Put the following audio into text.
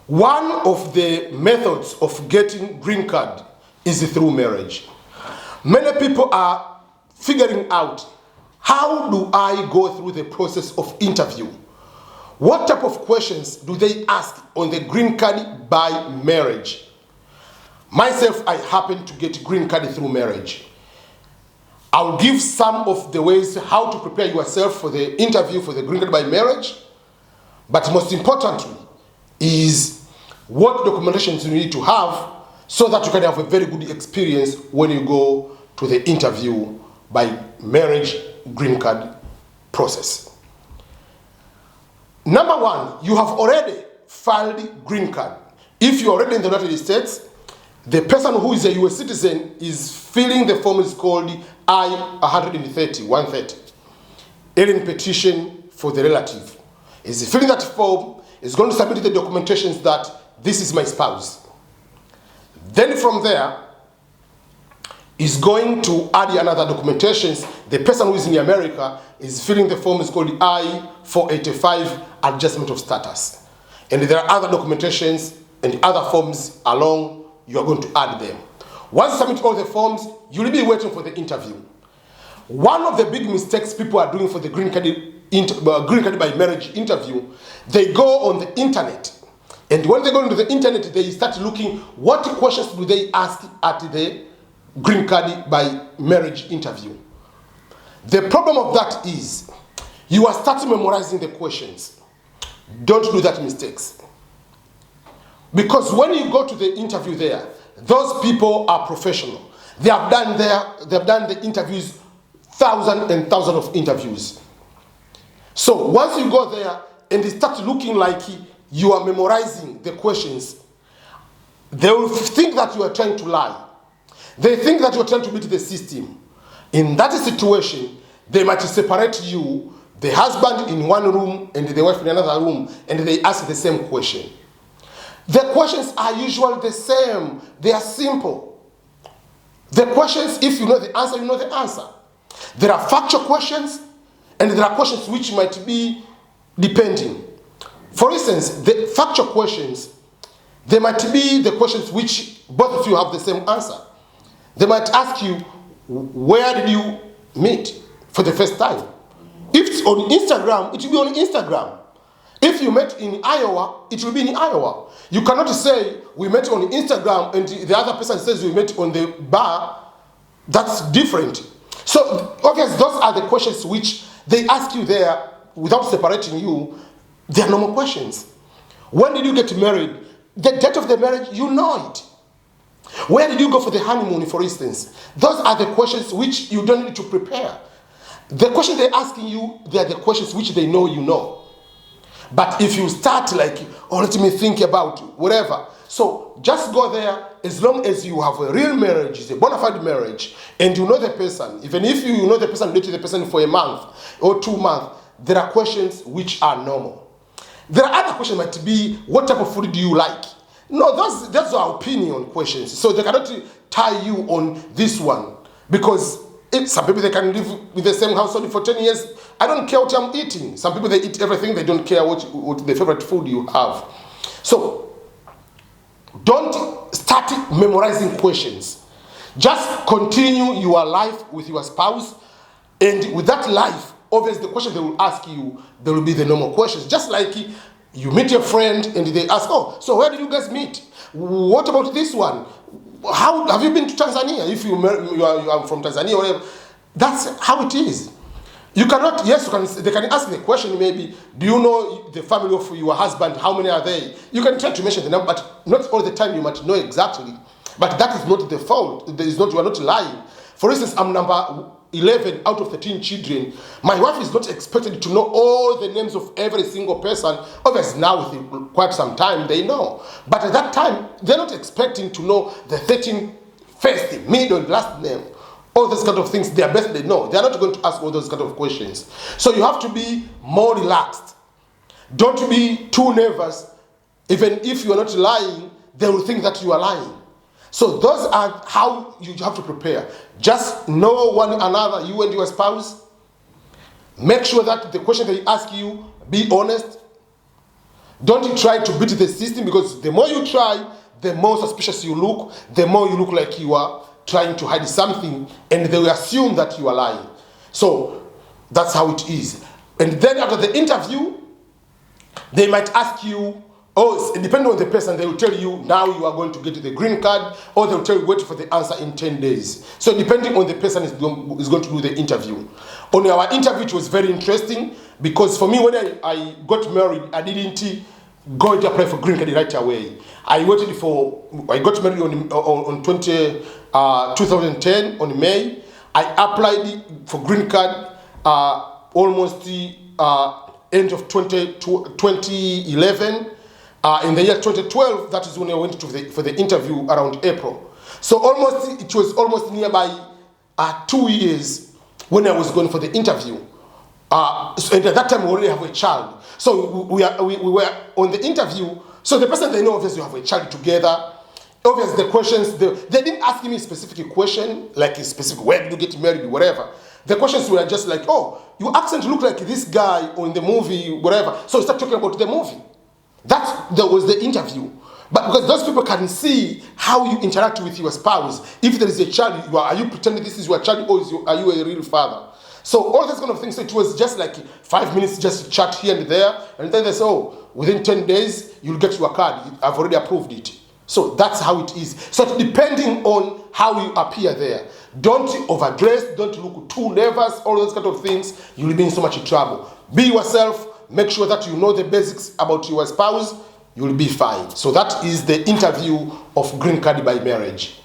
One of the methods of getting green card is through marriage. Many people are figuring out, how do I go through the process of interview? What type of questions do they ask on the green card by marriage? Myself, I happen to get green card through marriage. I'll give some of the ways how to prepare yourself for the interview for the green card by marriage. But most importantly is what documentations you need to have so that you can have a very good experience when you go to the interview by marriage green card process. Number one, you have already filed green card. If you're already in the United States, the person who is a US citizen is filling the form is called I-130, alien petition for the relative. Is filling that form, is going to submit the documentations that this is my spouse. Then from there, is going to add another documentations. The person who is in America is filling the form is called I-485, adjustment of status. And there are other documentations and other forms along, you are going to add them. Once you submit all the forms, you'll be waiting for the interview. One of the big mistakes people are doing for the green card by marriage interview, they go on the internet. And when they go into the internet, they start looking what questions do they ask at the green card by marriage interview. The problem of that is you are starting memorizing the questions. Don't do that mistakes. Because when you go to the interview there, those people are professional. They have done the interviews, thousands and thousands of interviews. So once you go there and they start looking like you are memorizing the questions, they will think that you are trying to lie. They think that you are trying to beat the system. In that situation, they might separate you, the husband in one room and the wife in another room, and they ask the same question. The questions are usually the same. They are simple. The questions, if you know the answer, you know the answer. There are factual questions, and there are questions which might be depending. For instance, the factual questions, they might be the questions which both of you have the same answer. They might ask you, where did you meet for the first time? If it's on Instagram, it will be on Instagram. If you met in Iowa, it will be in Iowa. You cannot say, we met on Instagram, and the other person says we met on the bar. That's different. So, obviously, those are the questions which they ask you there without separating you. They are normal questions. When did you get married? The date of the marriage, you know it. Where did you go for the honeymoon, for instance? Those are the questions which you don't need to prepare. The questions they're asking you, they are the questions which they know you know. But if you start like, oh, let me think about whatever. So just go there, as long as you have a real marriage, it's a bona fide marriage, and you know the person. Even if you know the person, dated the person for a month or 2 months, there are questions which are normal. There are other questions that might be, what type of food do you like? No, that's our opinion questions. So they cannot tie you on this one. Because some people, they can live with the same household for 10 years. I don't care what I'm eating. Some people, they eat everything. They don't care what the favorite food you have. So don't start memorizing questions. Just continue your life with your spouse. And with that life, obviously the questions they will ask you, they will be the normal questions. Just like you meet your friend and they ask, oh, so where did you guys meet? What about this one? How have you been to Tanzania? If you are from Tanzania or whatever, that's how it is. You cannot, yes, they can ask the question maybe, do you know the family of your husband? How many are they? You can try to mention the number, but not all the time you might know exactly. But that is not the fault. You are not lying. For instance, I'm number 11 out of 13 children. My wife is not expected to know all the names of every single person. Obviously now with quite some time they know. But at that time, they're not expecting to know the 13 first, middle, last name. All those kind of things, they are best they know. They are not going to ask all those kind of questions. So you have to be more relaxed. Don't be too nervous. Even if you are not lying, they will think that you are lying. So those are how you have to prepare. Just know one another, you and your spouse. Make sure that the question they ask you, be honest. Don't try to beat the system, because the more you try, the more suspicious you look, the more you look like you are trying to hide something, and they will assume that you are lying. So that's how it is. And then after the interview, they might ask you, depending on the person, they will tell you now you are going to get the green card, or they will tell you wait for the answer in 10 days. So depending on the person is going to do the interview. On our interview, it was very interesting, because for me, when I got married, I didn't go to apply for green card right away. I got married on 2010 on May. I applied for green card almost end of 2011. In the year 2012, that is when I went for the interview around April. So it was almost nearby 2 years when I was going for the interview. And at that time, we already have a child. So we were on the interview. So the person, they know obviously you have a child together. Obviously the questions, they didn't ask me a specific question, like a specific, where did you get married, whatever. The questions were just like, oh, your accent look like this guy on the movie, whatever. So we start talking about the movie. That was the interview. But because those people can see how you interact with your spouse. If there is a child, are you pretending this is your child, or are you a real father? So all those kind of things. So it was just like 5 minutes just to chat here and there. And then they say, oh, within 10 days, you'll get your card. I've already approved it. So that's how it is. So depending on how you appear there. Don't overdress, don't look too nervous, all those kind of things. You'll be in so much trouble. Be yourself. Make sure that you know the basics about your spouse. You'll be fine. So that is the interview of green card by marriage.